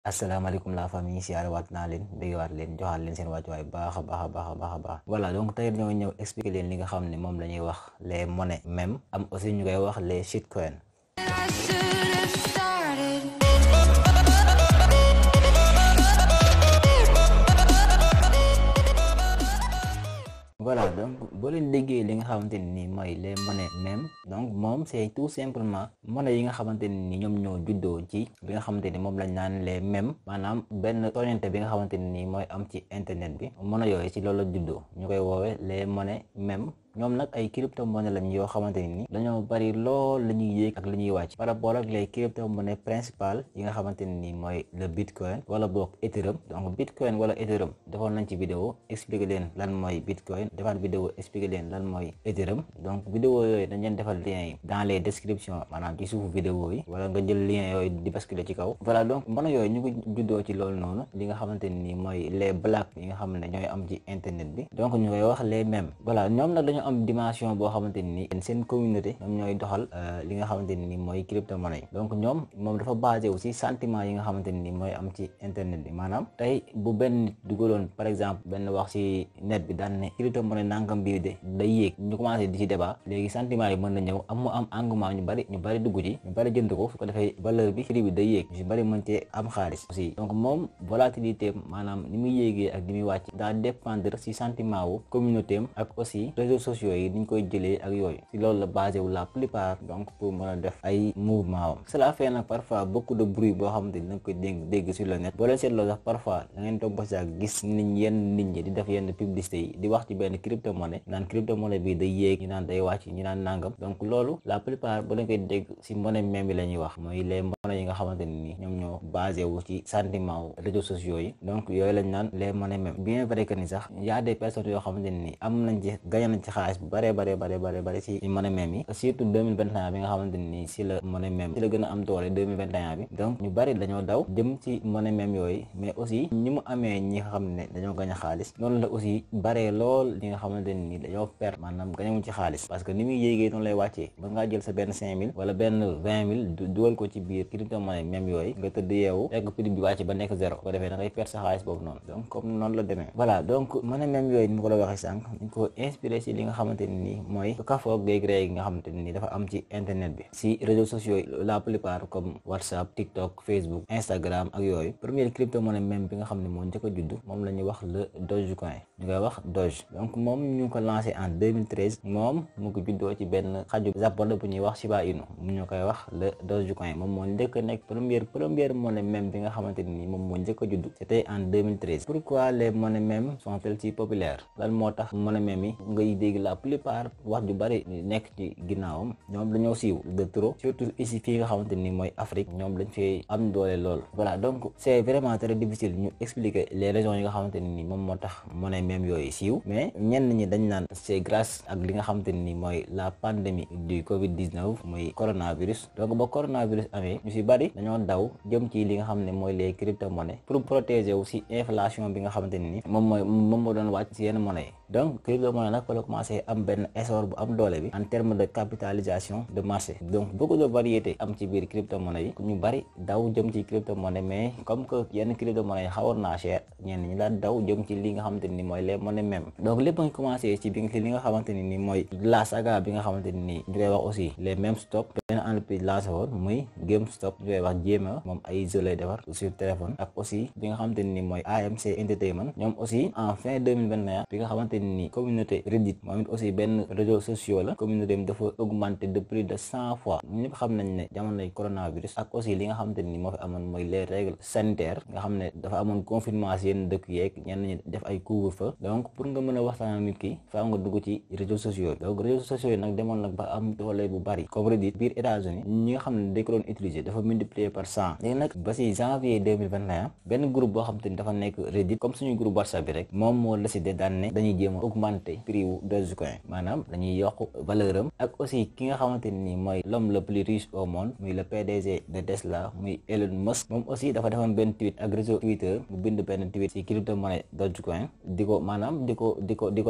asalaamaaleykum la famille siyaare waat naa leen béggewaat leen joxaat leen seen wàccuwaay baax a baax voilà donc tey ñoo ñëw expliquer leen li nga xam ne moom la ñuy wax les monnaies même am aussi ñu koy wax les shitcoins. Voilà, donc boo leen déggee li nga xamante ni mooy les monnaies même donc moom c'est tout simplement monnaie yi nga xamante ni ñoom ñoo juddoo ci bi nga xamante ni moom lañ naan les mêmes maanaam benn tooñante bi nga xamante ni mooy am ci internet bi monnaie yooyu ci loolu la juddoo ñu koy woowee les monnaies même. ñoom nag ay crypto monnaie lañ yoo xamante ni dañoo bari lool la ñuy yéeg ak la ñuy wàcc par rapport ak les crypto monnaie principales yi nga xamante ni mooy le bitcoin wala boog ethereum. Donc bitcoin wala ethereum defoon nañ ci vidéo expliquer leen lan mooy bitcoin defaat vidéo expliquer leen lan mooy ethereum. Donc vidéo yooyu dañ leen defal lien yi dans les descriptions maanaam ci suufu vidéo yi wala nga jël lien yooyu di basculer ci kaw. Voilà, donc monnaie yooyu ñu ngi juddoo ci loolu noonu li nga xamante ni mooy les blacks yi nga xam ne ñooy am ci internet bi donc ñu koy wax les mêmes. Voilà, ñoom nag dañoo am dimension boo xamante ni seen communauté ñoom ñooy doxal li nga xamante ni mooy crypto monnaie donc ñoom moom dafa basé aussi sentiment yi nga xamante ni mooy am ci internet bi maanaam tey bu benn nit dugaloon par exemple benn wax ci net bi daan ne crypto monnaie nangam bii de day yéeg ñu commencé di ci débat léegi sentiment yi mën na ñëw am mu am engouement ñu bari dugg ci ñu bari jënd ko su ko defee valeur bi prix bi day yéeg ñu bari mën cee am xaalis aussi. Donc moom volatilité maanaam ni muy yéegee ak ni muy wàcc daa dépendre ci sentiment wu communauté am ak aussi réseaux sociaux yi niñ koy jëlee ak yooyu ci loolu la basé wu la plupart donc pour mën a def ay mouvement am. Cela fait nag parfois beaucoup de bruit boo xamante ni da nga koy dégg sur le net boo leen seetloo sax parfois da ngeen toog ba sax gis yenn nit ñi di def yenn publicité yi di wax ci benn crypto monnaie naan crypto monnaie bi day yéeg ñu naan day wàcc ñu naan nangam. Donc loolu la plupart boo leen koy dégg ci monnaie même bi la ñuy wax mooy les monnaies yi nga xamante ni ñoom ñoo basé wu ci sentiment wu réseaux sociaux yi donc yooyu lañ naan les monnaies même. Bien vrai que ni sax y a des personnes yoo xamante ni am nañ ci gagné nañ ci xaalis bu bare ci monnaie même yi surtout 2021 bi nga xamante ni si la monnaie même ci la gën a am doole 2021 bi donc ñu bari dañoo daw jëm ci monnaie même yooyu mais aussi ñi mu amee ñi nga xam ne dañoo gañ a xaalis noonu la aussi baree lool ñi nga xamante ni dañoo perdre maanaam gañewuñ ci xaalis parce que ni muy yéegee noonu lay wàccee ba ngaa jël sa benn 5000 wala benn 20 000 dugal ko ci biir crypto monnaie même yooyu nga tëdd yeewu fekk prix bi wàcc ba nekk zéro ko defee da ngay perdre sa xaalis boobu noonu donc comme noonu la demee. Voilà, donc monnaie même yooyu ni ma ko la waxee sànq dañ ko inspiré si li nga xamante ni mooy kafoog day créé nga xamante ni dafa am ci internet bi si réseaux sociaux yi la plupart comme WhatsApp, TikTok, Facebook, Instagram ak yooyu. Première crypto monnaie même bi nga xam ne moo njëkk a judd moom la ñuy wax le Dogecoin ñu koy wax Doge. Donc moom ñu ko lancé en 2013 moom mu ko juddoo ci benn xaju japonais bu ñuy wax Shiba Inu ñu koy wax le Dogecoin moom moo njëkk a nekk première monnaie même bi nga xamante ni moom moo njëkk a judd c'était en 2013. Pourquoi les monnaies même sont-elles si populaires lan moo tax monnaie même yi ngay dégg la plupart wax ju bari nekk ci ginnaawam ñoom dañoo siiw de trop surtout ici fii nga xamante ni mooy Afrique ñoom dañ fee am doole lool. Voilà, donc c'est vraiment très difficile ñu expliquer les raisons yi nga xamante ni moom moo tax monnaie même yooyu siiw mais ñenn ñi dañ naan c'est grâce ak li nga xamante ni mooy la pandémie du Covid-19 mooy coronavirus. Donc ba coronavirus amee ñu si bari dañoo daw jëm ci li nga xam ne mooy les crypto monnaies pour protéger aussi inflation bi nga xamante ni moom moo doon wàcc ci yenn monnaie yi. Donc crypto monnaie nag fa la commencé am benn essor bu am doole bi en termes de capitalisation de marché. Donc beaucoup de variétés am ci biir crypto monnaie yi ñu bari daw jëm ci crypto monnaie mais comme que yenn crypto monnaie yi xawoon naa cher ñenn ñi daan daw jëm ci li nga xamante ni mooy les monnaies même. Donc lépp nga commencé ci li nga xamante ni mooy la saga bi nga xamante ni ñu koy wax aussi les mêmes stop benn entreprise lancé woon muy GameStop ñu koy wax jéema moom ay jeux lay defar sur téléphone ak aussi bi nga xamante ni mooy AMC Entertainment ñoom aussi en fin 2021 bi nga xamante ni communauté Reddit moom it aussi benn réseau social la communauté bi dafa augmenté de plus de 100 fois ñëpp xam nañ ne jamonoy coronavirus ak aussi li nga xamante ni moo fi amoon mooy les règles sanitaires nga xam ne dafa amoon confinement si yenn dëkk yeeg ñenn ñi def ay couvre-feu donc pour nga mën a waxtaan ak nit ki faaw nga dugg ci réseaux sociaux donc réseaux sociaux yi nag demoon nag ba am doole bu bari comme Reddit biir États-Unis ñi nga xam ne dañ ko doon utiliser dafa multiplier par 100 léegi nag ba si janvier 2021 benn groupe boo xam te ni dafa nekk Reddit comme suñu groupe WhatsApp bi rek moom moo décidé daan ne dañuy jéem a augmenter prix wu Dogecoin maanaam dañuy yokk valeur am ak aussi ki nga xamante ni mooy l'homme le plus riche au monde muy le PDG de Tesla muy Elon Musk moom aussi dafa defoon benn tweet ak réseau Twitter mu bind benn tweet ci crypto monnaie Dogecoin di ko ko maanaam di ko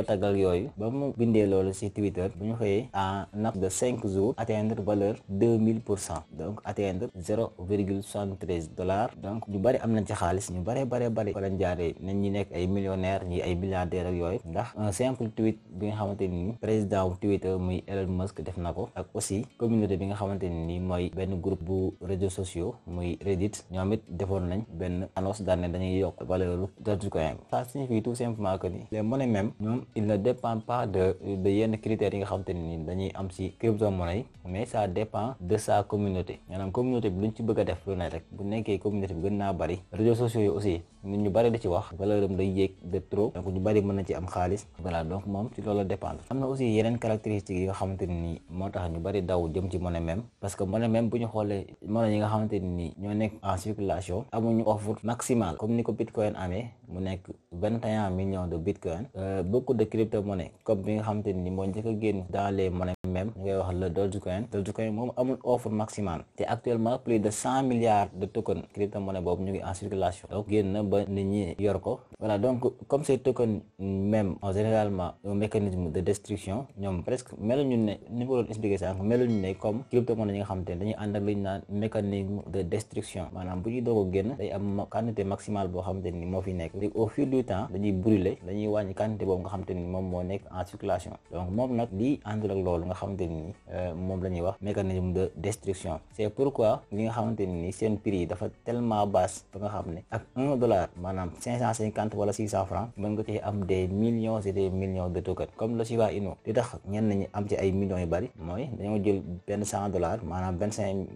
taggal yooyu ba mu bindee loolu ci Twitter bu ñu xëyee en de 5 jours atteindre valeur 2000%, donc atteindre $0,73. donc ñu bari am nañ ci xaalis ñu bari ko lañ jaaree nañ ñi nekk ay millionnaires ñi ay milliardaires ak yooyu ndax un simple tweet bi nga xamante ni président wu Twitter muy Elon Musk def na ko, ak aussi communauté bi nga xamante ni mooy benn groupe bu réseaux sociaux muy Reddit ñoom it defoon nañ benn annonce daal ne dañuy yokk valeur Dogecoin. Ça signifie tout simplement que ni les monnaies même ñoom il ne dépend pas de yenn critères yi nga xamante ni dañuy am ci crypto-monnaie, mais ça dépend de sa communauté. maanaam communauté bi luñ ci bëgg a def lu ne rek bu nekkee communauté bi gën naa bari, réseaux sociaux yi aussi nit ñu bari di ci wax valeur am day yéeg de trop, donc ñu bari mën na ci am xaalis. voilà donc moom ci loolu dépendre. am na aussi yeneen caractéristiques yi nga xamante ni moo tax ñu bari daw jëm ci monnaie même, parce que monnaie même bu ñu xoolee monnaie yi nga xamante ni ñoo nekk en circulation amuñu offre maximale comme ni ko Bitcoin amee mu nekk 21 millions de Bitcoin. Beaucoup de crypto-monnaies comme bi nga xamante ni moo njëkk a génn dans les monnaies même ñu koy wax le Dogecoin moom amul offre maximale te actuellement plus de 100 milliards de tokens crypto-monnaie boobu ñu ngi en circulation, donc génn ba nit ñi yor ko. voilà donc comme ces tokens même généralement un mécanisme de destruction, ñoom presque meluñu ne ni ko doon expliqué sànq meluñu ne comme crypto-monnaie yi nga xamante ne dañuy ànd ak li ñu naan mécanisme de destruction, maanaam bu ñuy doog a génn day am quantité maximale boo xamante ni moo fi nekk, au fil du temps dañuy brûler, dañuy wàññi quantité boobu nga xamante ni moom moo nekk en circulation. donc moom nag lii àndul ak loolu nga xamante ni moom la ñuy wax mécanisme de destruction. c'est pourquoi li nga xamante ni seen prix yi dafa tellement basse ba nga xam ne ak $1 maanaam 550 wala 600 francs mën nga ci am des millions et des millions de tokens comme le Shiba Inu. li tax ñenn ñi am ci ay millions yu bari mooy dañoo jël benn $100 maanaam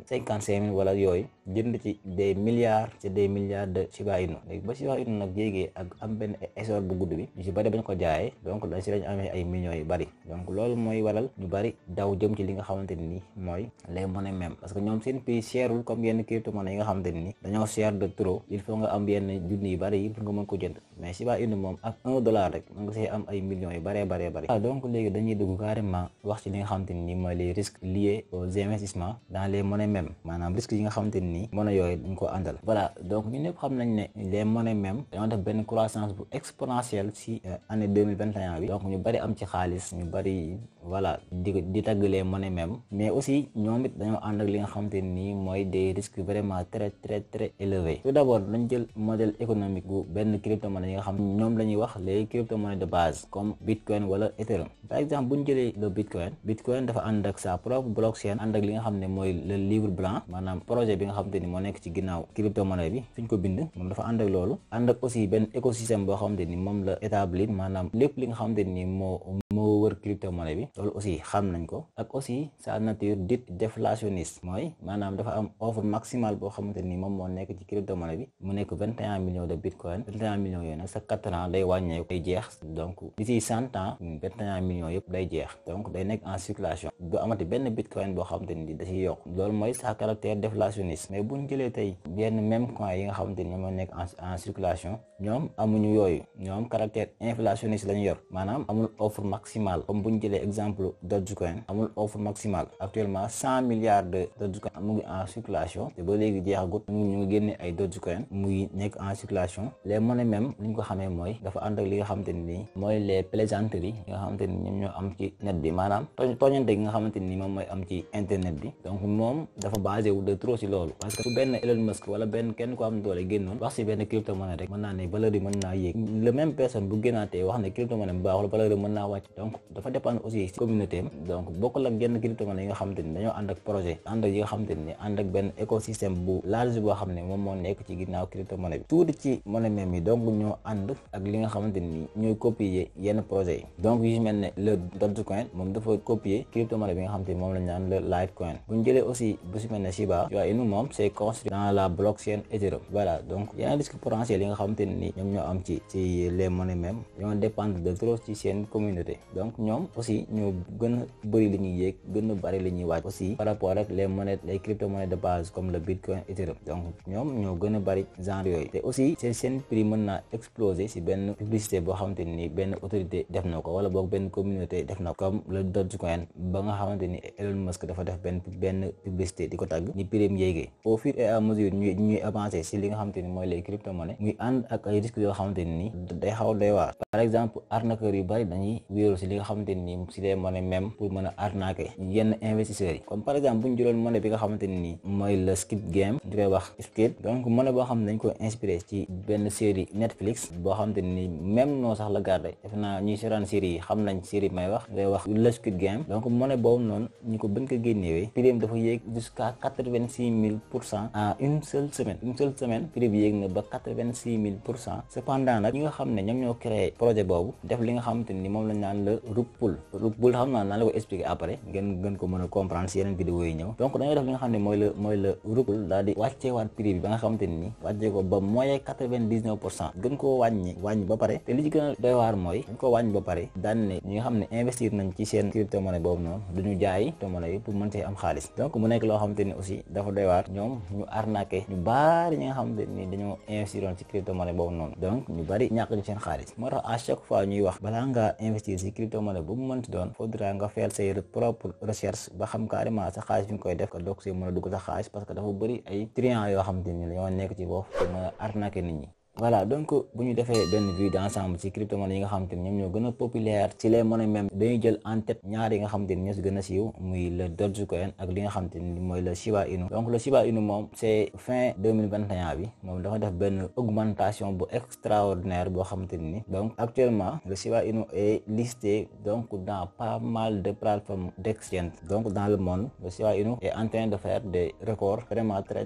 55 000 wala yooyu jënd ci des milliards c'est des milliards de Shiba Inu. léegi ba Shiba Inu nag jéegee ak am benn essor bu gudd bi ñu ci bari bañ ko jaayee, donc dañ si lañ amee ay millions yu bari. donc loolu mooy waral ñu bari daw jëm ci li nga xamante ni mooy les monnaies même, parce que ñoom seen prix cherul comme yenn crypto-monnaie yi nga xamante ni dañoo cher de trop, il faut nga am yenn junni yu bari yi pour nga mën ko jënd. mais Shiba Inu moom ak $1 rek mën nga see am ay millions yu bari. donc léegi dañuy dugg carrément wax ci li nga xamante ni mooy les risques liés aux investissements dans les monnaies même, maanaam risques yi nga xamante ni monnaie yooyu dañ ko àndal. voilà donc ñu ñëpp xam nañ ne les monnaies même dañoo def benn croissance bu exponentielle ci année 2021 bi, donc ñu bari am ci xaalis, ñu bari voilà di tagg les monnaies même, mais aussi ñoom it dañoo ànd ak li nga xamante ni mooy des risques vraiment très élevés. tout d'abord dañ jël modèle économique bu benn crypto-monnaie yi nga xam ñoom la ñuy wax les crypto-monnaies de base comme Bitcoin wala Ethereum. par exemple bu ñu jëlee le Bitcoin dafa ànd ak sa propre blockchain, ànd ak li nga xam ne mooy le livre blanc, maanaam projet bi nga xamante ni moo nekk ci ginnaaw crypto-monnaie bi fi ñu ko bind, moom dafa ànd ak loolu. ànd ak aussi benn écosystème boo xamante ni moom la établir, maanaam lépp li nga xamante ni moo wër crypto-monnaie bi, loolu aussi xam nañ ko. ak aussi sa nature dite déflationniste, mooy maanaam dafa am offre maximale boo xamante ni moom moo nekk ci crypto-monnaie bi mu nekk 21 millions de Bitcoin. 21 millions yooyu nag sa 4 ans day wàññeeku, day jeex, donc d'ici 100 ans 21 millions yëpp day jeex, donc day nekk en circulation, du amati benn Bitcoin boo xamante ni da ciy yokk. loolu mooy sa caractère déflationniste. mais bu ñu jëlee tey yenn même coin yi nga xamante ni ñoom moo nekk en circulation, ñoom amuñu yooyu, ñoom caractère inflationniste la ñu yor, maanaam amul offre maximale. comme bu ñu jëlee exemple Dogecoin amul offre maximale, actuellement 100 milliards de Dogecoin mu ngi en circulation te ba léegi jeexagut, ñu ngi génne ay Dogecoin muy nekk en circulation. les monnaies même li ñu ko xamee mooy dafa ànd ak li nga xamante ni mooy les plaisanteries yi nga xamante ni ñoom ñoo am ci net bi, maanaam tooñante gi nga xamante ni moom mooy am ci internet bi. donc moom dafa basé wu de trop ci loolu, parce que su benn Elon Musk wala benn kenn ko am doole génnoon wax ci benn crypto-monnaie rek mën naa ne valeur yi mën naa yéeg, le même personne bu génnaatee wax ne crypto-monnaie bu baaxul valeur yi mën naa wàcc. donc dafa dépendre aussi ci communauté am. donc bokkul ak yenn crypto-monnaie yi nga xamante ni dañoo ànd ak projet, ànd ak yi nga xamante ni ànd ak benn écosystème bu large boo xam ne moom moo nekk ci ginnaaw crypto-monnaie bi. tuuti ci monnaie même yi donc ñoo ànd ak li nga xamante ni ñooy copier yenn projet yi. donc yu mel ne le Dogecoin moom dafa copier crypto-monnaie bi nga xamante ni moom la ñu naan le Litecoin. bu ñu jëlee aussi bu si mel ne Shiba Inu moom c'est construit dans la blockchain Ethereum. voilà donc yenn risque potentiel yi nga xamante ni ñoom ñoo am ci les monnaies même ñoo dépendre de trop ci seen communauté. crypto-monnaie donc ñoom aussi ñoo gën a bëri li ñuy yéeg gën a bëri li ñuy wàcc aussi par rapport ak les crypto-monnaies de base comme le Bitcoin, Ethereum. Donc ñoom ñoo gën a bëri genre yooyu te aussi seen prix mën naa exploser si benn publicité boo xamante ni benn autorité def na ko wala boog benn communauté def na ko comme le Dogecoin ba nga xamante ni Elon Musk dafa def benn publicité di ko tàgg ni prix am yéegee au fur et à mesure ñuy avancer si li nga xamante ni mooy les crypto-monnaies muy ànd ak ay risques yoo xamante ni day xaw doy waar. Par exemple arnaqueurs yu bëri dañuy wéeru si li nga xamante ni si les monnaies même pour mën a arnaquer yenn investisseurs yi comme par exemple bu ñu jëloon monnaie bi nga xamante ni mooy le Squid Game ñu koy wax Squid donc monnaie boo xam ne dañ ko inspiré ci benn série Netflix boo xamante ni même noo sax la gardé def naa ñuy seetaan série yi xam nañ série may wax ngay wax le Squid Game donc monnaie boobu noonu ñu ko bañ ko génnewee prix dafa yéeg jusqu'à 86 000% en une seule semaine prix bi yéeg na ba 86 000%. cependant nag ñi nga xam ne ñoom ñoo créé projet boobu def li nga xamante ni moom lañ naan le rug pull xam naa la ko expliquer après ngeen gën ko mën a comprendre si yeneen vidéo yi ñëw donc dañoo def li nga xam ne mooy le rug pull daal di wàcceewaat prix bi ba nga xamante ni wàccee ko ba mooy 99% gën koo wàññi ba pare te li ci gën a doy waar mooy dañ ko wàññi ba pare daan ne ñi nga xam ne investir nañ ci seen crypto monnaie boobu noonu duñu jaay crypto monnaie yi pour mën see am xaalis donc mu nekk loo xamante ni aussi dafa doy waar ñoom ñu arnaqué ñu bari ñi nga xamante ni dañoo investiroon ci crypto monnaie boobu noonu donc ñu bari ñàkk ñu seen xaalis moo tax à chaque fois ñuy wax balaa nga investir ci crypto monnaie bu mu mënti doon faudra nga faire say propre recherche ba xam carrément sa xaalis fi nga koy def ko doog see mën a dugg sa xaalis parce que dafa bëri ay triant yoo xamante ni dañoo nekk ci foofu pour mën a arnaquer nit ñi. Voilà donc bu ñu defee benn vue d'ensemble ci crypto-monnaie yi nga xamante ni ñoom ñoo gën a populaire ci les monnaies même dañuy jël en tête ñaar yi nga xamante ni ñoo si gën a siiw muy le Dogecoin ak li nga xamante ni mooy le Shiba Inu donc le Shiba Inu moom c'est fin 2021 bi moom dafa def benn augmentation bu extraordinaire boo xamante ni donc actuellement le Shiba Inu est listé donc dans pas mal de plateformes d'exchange donc dans le monde le Shiba Inu est en train de faire des records vraiment très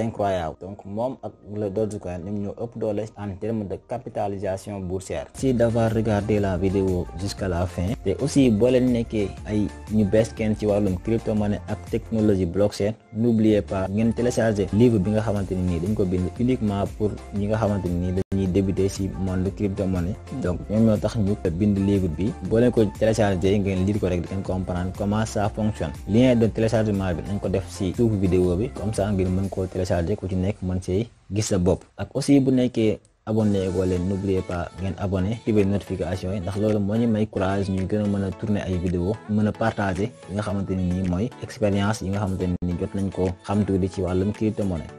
incroyables donc moom ak le Dogecoin ñoom ñoo ëpp en termes de capitalisation boursière. Merci d'avoir regardé la vidéo jusqu'à la fin et aussi boo leen nekkee ay ñu bees kenn ci wàllum crypto-monnaie ak technologie blockchain n'oubliez pas ngeen télécharger livre bi nga xamante ni dañ ko bind uniquement pour ñi nga xamante ni dañuy débuter ci monde crypto-monnaie donc ñoom ñoo tax ñu bind livre bi boo leen ko télécharger ngeen lire ko rek ngeen comprendre comment ça fonctionne lien de téléchargement bi nañ ko def ci suufu vidéo bi comme ça ngeen mën koo télécharger ku ci nekk mën see gis sa bopp ak aussi bu nekkee abonné ko leen n'oubliez pas ngeen abonné activer notification yi ndax loolu moo ñu may courage ñu gën a mën a tourner ay vidéo mën a partager yi nga xamante ni nii mooy expérience yi nga xamante ni jot nañ ko xam tuuti ci wàllum crypto-monnaie.